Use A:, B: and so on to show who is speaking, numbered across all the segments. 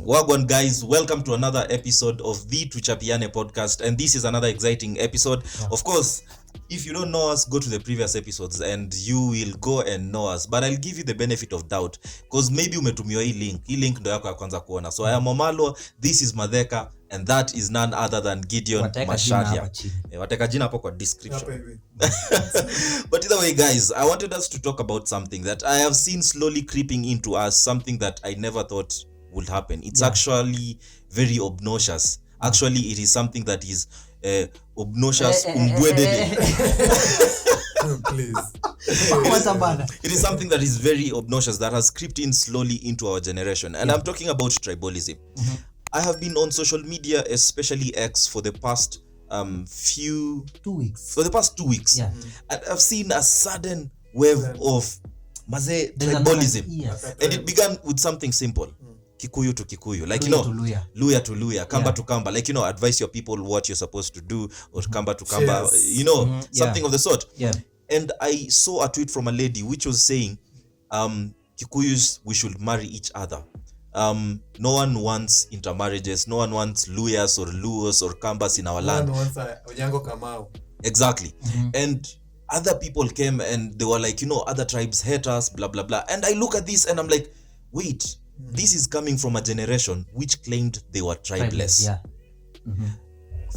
A: Wagwan guys, welcome to another episode of the Tuchapiane podcast, and this is another exciting episode. Of course, if you don't know us, go to the previous episodes and you will go and know us, but I'll give you the benefit of doubt because maybe umetumiwa hii link ndo yako ya kwanza kuona. So I am Wamalwa, this is Madheka, and that is none other than Gideon Macharia. Wateka jina hapo kwa description. But either way guys, I wanted us to talk about something that I have seen slowly creeping into us, something that I never thought would happen. It's actually very obnoxious. Actually, it is something that is obnoxious.
B: Please.
A: It is something that is very obnoxious that has creeped in slowly into our generation. And I'm talking about tribalism. I have been on social media, especially X, for the past 2 weeks. For the past 2 weeks. And I've seen a sudden wave of tribalism. And it began with something simple. Kikuyu to Kikuyu, like Luya to Luya, Kamba to Kamba, like advise your people what you're supposed to do, or Kamba to Kamba, something of the sort. And I saw a tweet from a lady which was saying, Kikuyus, we should marry each other. No one wants intermarriages, no one wants Luyas or Luos or Kambas in our land.
B: No one wants Onyango Kamau.
A: Exactly. And other people came and they were like, other tribes hate us, blah blah blah. And I look at this and I'm like, wait, this is coming from a generation which claimed they were tribeless.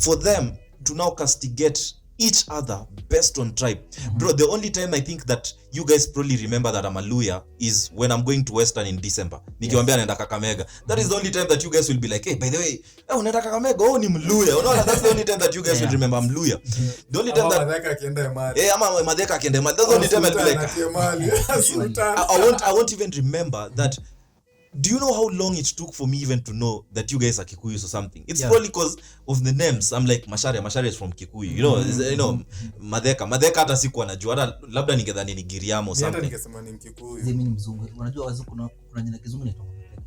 A: For them to now castigate each other based on tribe. Bro, the only time I think that you guys probably remember that I'm a Luya is when I'm going to Western in December. Nikiwaambia naenda Kakamega. That is the only time that you guys will be like, hey, by the way, unaenda Kakamega, ni Mluya. That's the only time that you guys will remember I'm Luya. The only time that
B: Madheka akienda Emali.
A: Ama Madheka akienda Emali. That's the only time I'll be like, I won't even remember that. Do you know how long it took for me even to know that you guys are Kikuyus or something? It's probably because of the names. I'm like, Macharia is from Kikuyu. Madheka hata sikuwa najua. Hata labda ningedhani ni Giriamo or something.
B: Hata ningesema ni Kikuyu.
C: Mimi ni mzungu. Unajua wazi kuna jina kizungu ni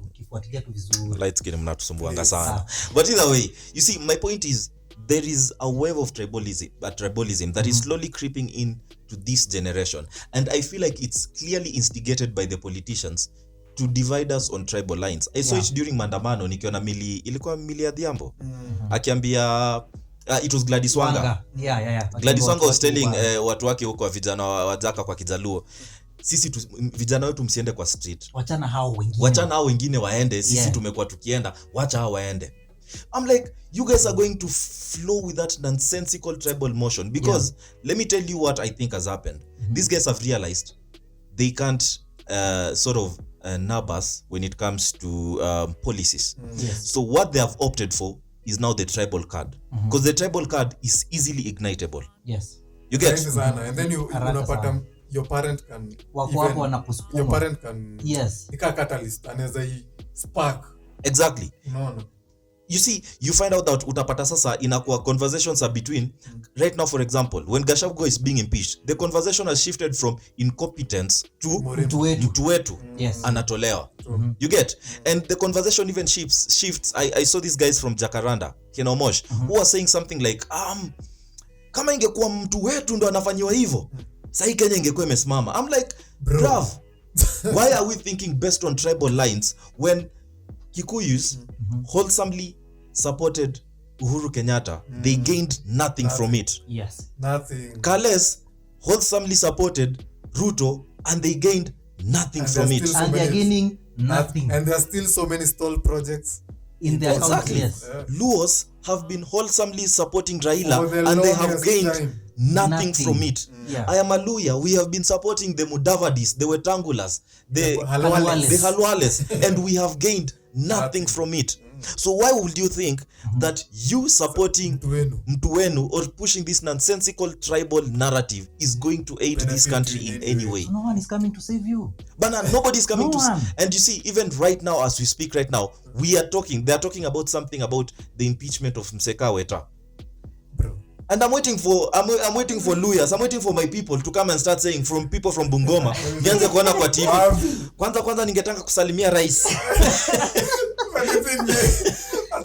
C: ukifuatilia tu vizuri.
A: Light skin mnatusumbuanga sana. But either way, you see, my point is there is a wave of tribalism that is slowly creeping in to this generation. And I feel like it's clearly instigated by the politicians to divide us on tribal lines. I saw it during Mandamano, nikiona ilikuwa Mili Adhiambo. Akiambia it was Gladys Wanga. Gladys Wanga was telling watu wake huko vijana wajaka kwa Kijaluo, sisi vijana wetu msiende kwa street. Wachana hao wengine waende, sisi tumekuwa tukienda, wacha hao waende. I'm like, you guys are going to flow with that nonsensical tribal motion because let me tell you what I think has happened. These guys have realized they can't sort of nab us when it comes to policies. So what they have opted for is now the tribal card, because the tribal card is easily ignitable. You get?
B: And then unapata your parent can ika catalyst anaweza spark.
A: Exactly. You see, you find out that utapata sasa inakuwa conversations are between right now. For example, when Gachagua is being impeached, the conversation has shifted from incompetence to Mtuwetu anatolewa. You get? And the conversation even shifts. I saw these guys from Jacaranda, Kenomosh, who are saying something like, kama ingekuwa Mtuwetu ndo anafanyiwa hivyo, sasa Kenya ingekuwa imesimama. I'm like, bruv, why are we thinking based on tribal lines when Kikuyus wholesomely supported Uhuru Kenyatta? They gained nothing from it.
B: Nothing.
A: Kales wholesomely supported Ruto and they gained nothing from it.
C: And they're gaining nothing.
B: And there are still so many stalled projects
C: in their
A: country. Luos have been wholesomely supporting Raila and they have gained nothing from it. I am a Luya. We have been supporting the Mudavadis, the Wetangulas, the Halwales, and we have gained nothing from it. So why would you think that you supporting Mtuwenu or pushing this nonsensical tribal narrative is going to aid this country in any way?
C: No one is coming to save you.
A: But nobody is coming and you see, even right now, as we speak right now, they are talking about something about the impeachment of Msekaweta. And I'm waiting for Luyas. I'm waiting for my people to come and start saying, from people from Bungoma, nianze kuona kwa TV. Kwanza ningetaka kusalimia rais.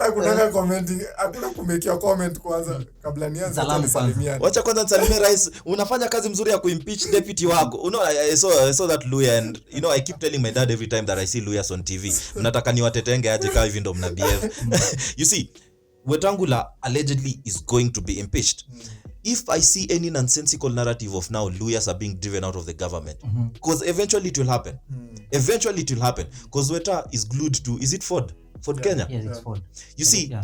B: hakuna commenting, hakuna kumekea comment kwanza kabla nianze
C: Salamu
B: kusalimia.
A: Wacha kwanza nisalimie rais. Unafanya kazi mzuri ya kuimpeach deputy wako. You know, I saw that Luya, and you know I keep telling my dad every time that I see Luyas on TV. Mnataka niwatetenge aje kama hivi ndo mnabehave. You see, Wetangula allegedly is going to be impeached. If I see any nonsensical narrative of now Luyas are being driven out of the government, because eventually it will happen. Eventually it will happen. Because Weta is glued to, is it Ford Kenya?
C: Yes, it's Ford.
A: You see,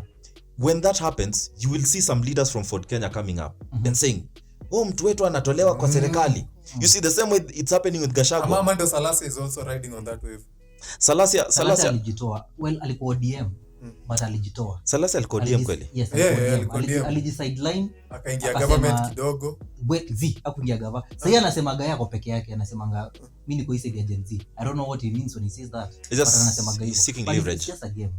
A: when that happens, you will see some leaders from Ford Kenya coming up and saying, mtu wetu anatolewa kwa serikali. You see, the same way it's happening with Gachagua.
B: Amando Salasia is also riding on that wave.
A: Salasia
C: alijitoa. Well, alikuwa ODM, but alijitoa.
A: Salasia alikuwa ODM kweli?
C: Yes,
B: alikuwa
C: ODM. Alijisideline.
B: Akaingia government kidogo.
C: Hakuingia gava. Sasa anasema gaya yako peke yake, anasemanga mimi niko hii Gen Z. I don't know what he means when he says that.
A: He's seeking leverage.
C: It's just a game.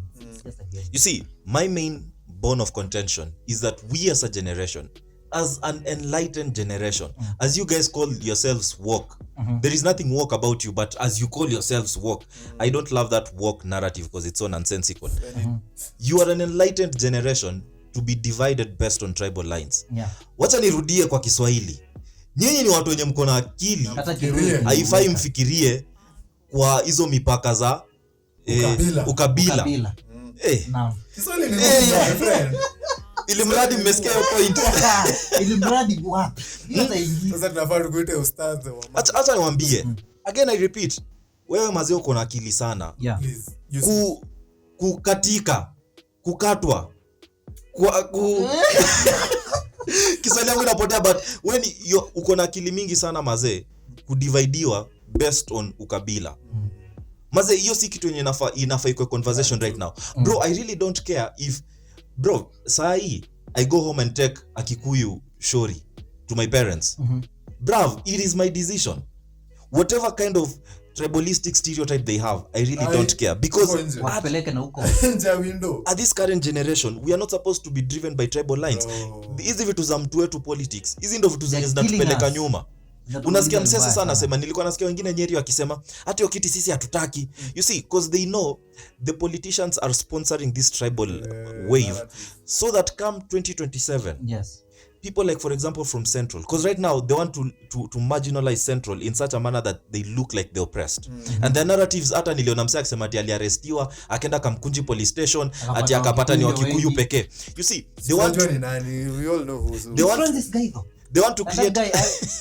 A: You see, my main bone of contention is that we as a generation, as an enlightened generation, as you guys call yourselves woke, there is nothing woke about you, but as you call yourselves woke, I don't love that woke narrative because it's so nonsensical. You are an enlightened generation to be divided based on tribal lines. Wacha nirudie kwa Kiswahili. Nyinyi ni watu wenye mko na akili, haifai mfikirie kwa hizo mipaka za ukabila.
C: Naam.
B: Kiswahili ni my friend.
A: Ili mradi mmesikia hiyo point.
C: Ili mradi wapi?
B: Sasa tunafaa tukuite ustadhi wa mambo.
A: Acha niwaambie. Again I repeat. Wewe mazee uko na akili sana.
B: Please.
A: Kukatika, kukatwa. Kiswahili yangu inapotea, but when uko na akili mingi sana mazee, kudividiwa based on ukabila. Mazee hiyo si kitu yenye inafaa iko conversation right now. Bro, I really don't care if sahi I go home and take a Kikuyu shori to my parents. Brav, it is my decision. Whatever kind of tribalistic stereotype they have, I really don't care, because at this current generation we are not supposed to be driven by tribal lines. Hizi vitu za mtu wetu politics, hizi ndo vitu zenye zinatupeleka nyuma. Unasikia msese sana anasema, nilikuwa nasikia wengine Nyeri wakisema hata hiyo kiti sisi hatutaki. You see, because they know the politicians are sponsoring this tribal wave so that come 2027 people like, for example, from Central, because right now they want to marginalize Central in such a manner that they look like the oppressed. And the narratives, hata niliona msee akisema ati aliarestiwa akaenda Kamkunji police station ati akapata ni Wakikuyu pekee. You see, they want
B: ni nani, we all know who's
C: this guy though.
A: They want to create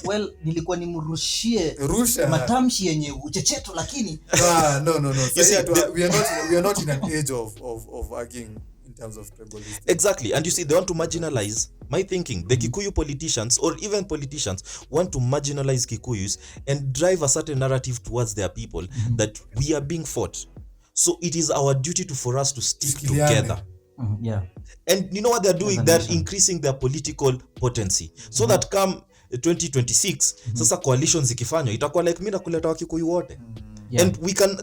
C: well, nilikuwa nimrushie
B: Rusha
C: matamshi yenye uchecheto, lakini
B: no. We are not in an age of arguing in terms of tribalism.
A: Exactly. And you see, they want to marginalize my thinking. The Kikuyu politicians, or even politicians, want to marginalize Kikuyus and drive a certain narrative towards their people that we are being fought. So it is our duty for us to stick together. And you know what they're doing? They're increasing their political potency so that come 2026 sasa coalitions ikifanywa itakuwa like mimi nakuleta Wakikuyu wote. And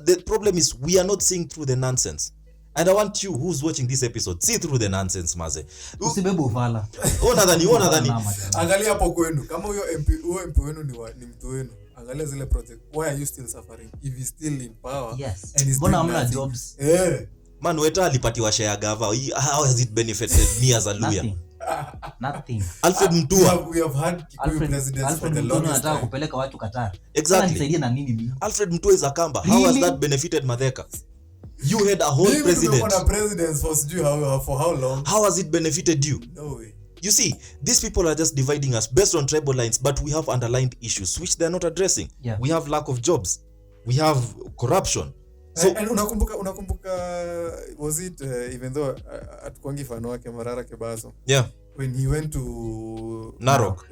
A: the problem is we are not seeing through the nonsense. And I want you who's watching this episode, see through the nonsense maze.
C: Usibebe ufala.
A: Nadhani.
B: Angalia hapo kwenu, kama huyo MP wenu ni mtu wenu. Angalia zile project. Why are you still suffering if he's still in power?
C: Yes.
B: And he's
C: Bona hamna jobs.
A: Man, Weta alipatiwa share gava. How has it benefited me as a Luya?
C: Nothing.
A: Alfred Mutua.
B: We have had Kikuyu presidents for the longest time.
C: Kupeleka watu Qatar.
A: Exactly.
C: Nisaidie na nini mimi?
A: Alfred Mutua is a Kamba. How has that benefited Madheka? You had a whole president.
B: For how long?
A: How has it benefited you?
B: No way.
A: You see, these people are just dividing us based on tribal lines, but we have underlined issues which they're not addressing. We have lack of jobs. We have corruption.
B: So, and unakumbuka was it even though atukwangi fano wake Marara Kebaso?
A: Yeah.
B: When he went to
A: Narok.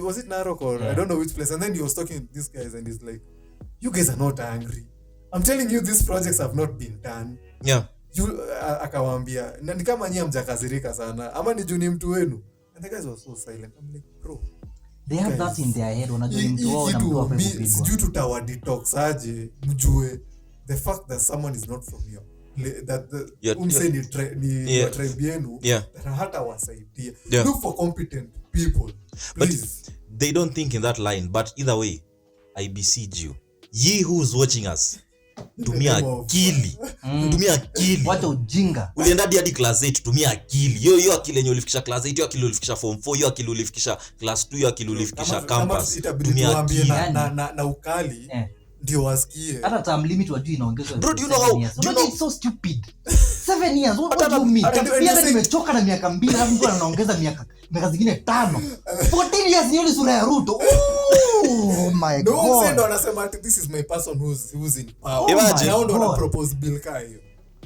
B: Was it Narok or I don't know which place, and then he was talking to these guys and he's like, you guys are not angry. I'm telling you these projects have not been done.
A: Yeah.
B: Akawaambia ni kama nyinyi mjakazirika sana ama ni juu ni mtu wenu. And the guys were so silent. I'm like, bro,
C: they have that in their head. Unajua mtu wao na mtu hapo kupigwa.
B: Sijui tutawa detox aje mjue the fact that someone is not from here, that umseni tribe yenu hata wasaidia. Look for competent people, please.
A: But they don't think in that line. But either way, I beseech you, ye who's watching us, tumia akili. Tumia akili.
C: Wacha ujinga.
A: Ulienda hadi class 8, tumia akili. Hiyo akili yenye ulifikisha class 8, hiyo akili ulifikisha form 4, hiyo akili ulifikisha class 2, hiyo akili ulifikisha campus.
B: Tumia akili na ukali. Ndio wasikie.
C: Hata term limit wajui inaongezwa.
A: Bro, do you know how?
C: It's so stupid. 7 years. What do you mean? Pia nimechoka na miaka 2 alafu mtu anaongeza miaka zingine 5. 14 years ni ile sura ya Ruto. Oh my god.
B: No one anasema this is my person who's in power.
A: Imagine
B: now ndo propose bill hiyo.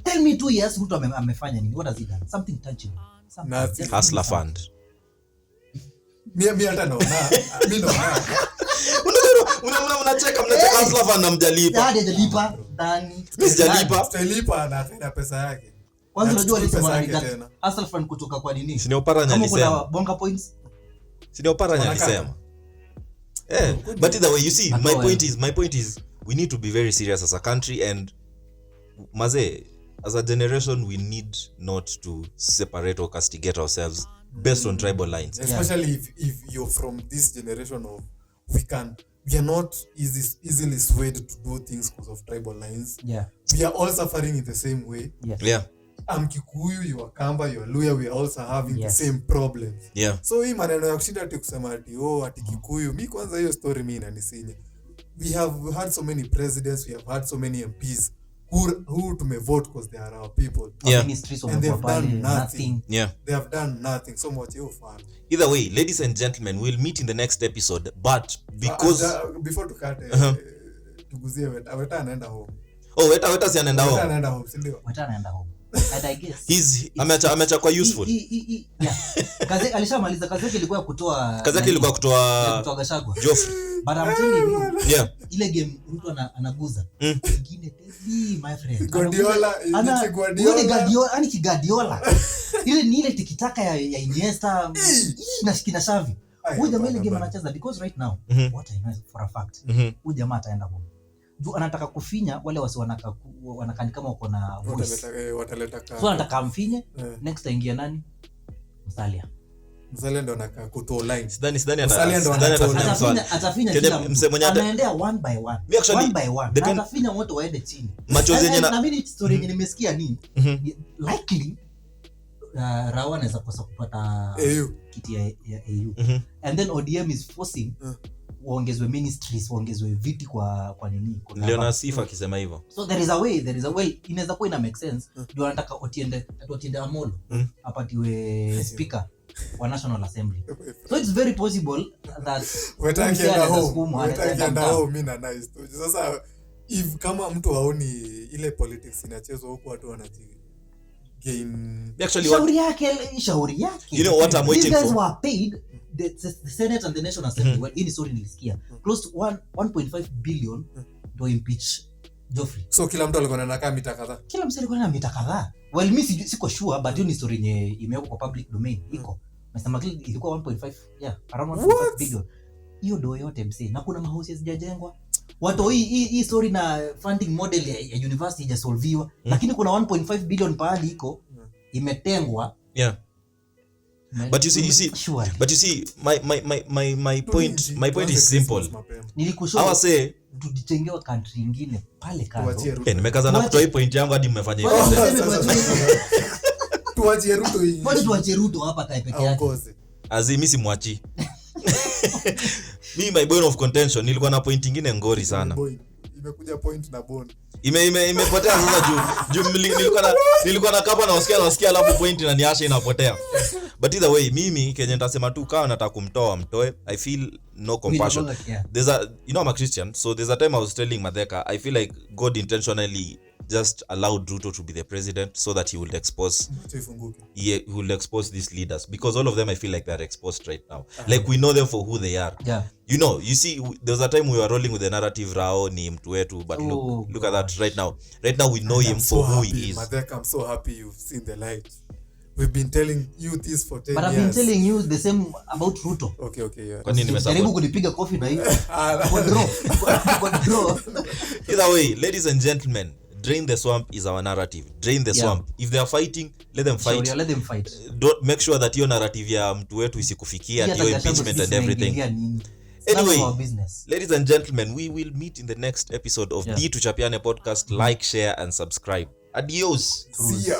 C: Tell me 2 years Ruto amefanya nini? What has he done? Something tangible.
A: Something. Hustler fund.
B: Mimi hata naona. Mimi naona.
A: Unacheka hustler fund na mjalipa.
C: Hajalipa ndani.
B: Sijalipa na pesa yake.
C: Kwanza unajua alisema hustler fund kutoka kwa nini?
A: Sio Oparanya alisema.
C: Kuna bonga points.
A: Sio Oparanya alisema. But either way, you see, my point is we need to be very serious as a country, and maze, as a generation we need not to separate or castigate ourselves based on tribal lines.
B: Especially if you're from this generation of we are not easily swayed to do things because of tribal lines.
C: Yeah.
B: We are all suffering in the same way.
C: Yes.
A: Yeah.
B: I'm Kikuyu, you are Kamba, you are Luya, we are also having the same problems.
A: Yeah.
B: So hii maneno ya kushinda ati kusema ati Kikuyu, mi kwanza hiyo story mi inanisinya. We have had so many presidents, we have had so many MPs who tumevote because they are our people.
A: Yeah.
B: And they have done nothing.
A: Yeah.
B: They have done nothing. So much fun.
A: Either way, ladies and gentlemen, we'll meet in the next episode, but because
B: before tukate tuguzie Weta anaenda home.
A: Oh, Weta si anaenda home.
B: Weta anaenda home, si ndio?
C: Weta anaenda home. And I guess
A: he's amecha kwa useful.
C: Yeah. Kazi alishamaliza kazi yake ilikuwa kutoa Gachagua.
A: Joffrey.
C: But I'm telling you,
A: yeah.
C: Ile game Ruto anaguza. Ingine tezi my friend.
B: Guardiola.
C: Ani Guardiola. Ile ni ile tikitaka ya Iniesta na Xavi. Huyu jamaa ile game anacheza because right now what I know for a fact. Huyu jamaa ataenda home. Juu anataka kufinya wale wasi wanakani kama uko na voice.
B: Wataleta
C: so anataka amfinye next aingia nani? Musalia
B: ndo anaka kutoa line.
A: Sidhani
C: atafinya kila mtu. Anaendea one by one. Atafinya wote waende chini.
A: Machozi yenyewe
C: na mimi story yenyewe nimesikia nini? Likely Rawa anaweza kosa kupata kiti ya AU. And then ODM is forcing waongezwe ministries, waongezwe viti kwa nini?
A: Leona Sifa akisema hivyo.
C: So there is a way inaweza kuwa ina make sense. Ndio anataka Otiende Amolo apatiwe speaker wa National Assembly. So it's very possible that
B: wetakienda home mimi na nice tu. Sasa if kama mtu haoni ile politics inachezwa huko watu wanaji gain
C: shauri yake.
A: You know what I'm waiting for?
C: These guys were paid the Senate and the National Assembly. Well, hii story nilisikia close to 1.5 billion to impeach Joffrey.
B: So kila mtu alikuwa anakaa mita
C: kadhaa. Well, mimi siko sure but hiyo ni story yenye imewekwa kwa public domain iko. Nasema ilikuwa 1.5 around 1.5 billion. Hiyo do yote msee na kuna mahouse hazijajengwa. Watu hii story na funding model ya university hajasolviwa lakini kuna 1.5 billion pahali iko imetengwa.
A: Yeah. But you see my point is simple.
C: Nilikushauri say tujijengewa country nyingine pale kando.
A: Nimekaza na kutoa hii point yangu hadi mmefanya hivyo.
B: Tuachie
C: Ruto hapa tai peke yake.
A: Azimi simwachi. Me my point of contention nilikuwa na point nyingine ngori sana.
B: Imekuja point na bone.
A: Imepotea sasa juu nilikuwa na kapa nasikia alafu point na niache inapotea. But either way mimi Kenya nitasema tu kama nataka kumtoa mtoe. I feel no compassion. There's I'm a Christian, so there's a time I was telling Madheka I feel like God intentionally just allowed Ruto to be the president so that he will expose these leaders because all of them I feel like they're exposed right now. Like we know them for who they are.
C: Yeah.
A: You see there was a time we were rolling with the narrative Rao ni mtu wetu but look at that right now we know him for who he is.
B: Madheka, I'm so happy you've seen the light. We've been telling you this for 10 years.
C: But I've been telling you the same about Ruto.
B: Okay, yeah.
A: Kwa nini nimesema?
C: Jaribu kunipiga coffee na hiyo. Kwa draw.
A: Either way, ladies and gentlemen, drain the swamp is our narrative. Drain the swamp. If they are fighting, let them fight.
C: Sure, let them fight.
A: Don't make sure that your narrative ya mtu wetu isikufikia, your impeachment and everything. Anyway, ladies and gentlemen, we will meet in the next episode of the Tuchapiane podcast. Like, share and subscribe. Adios.
B: See ya.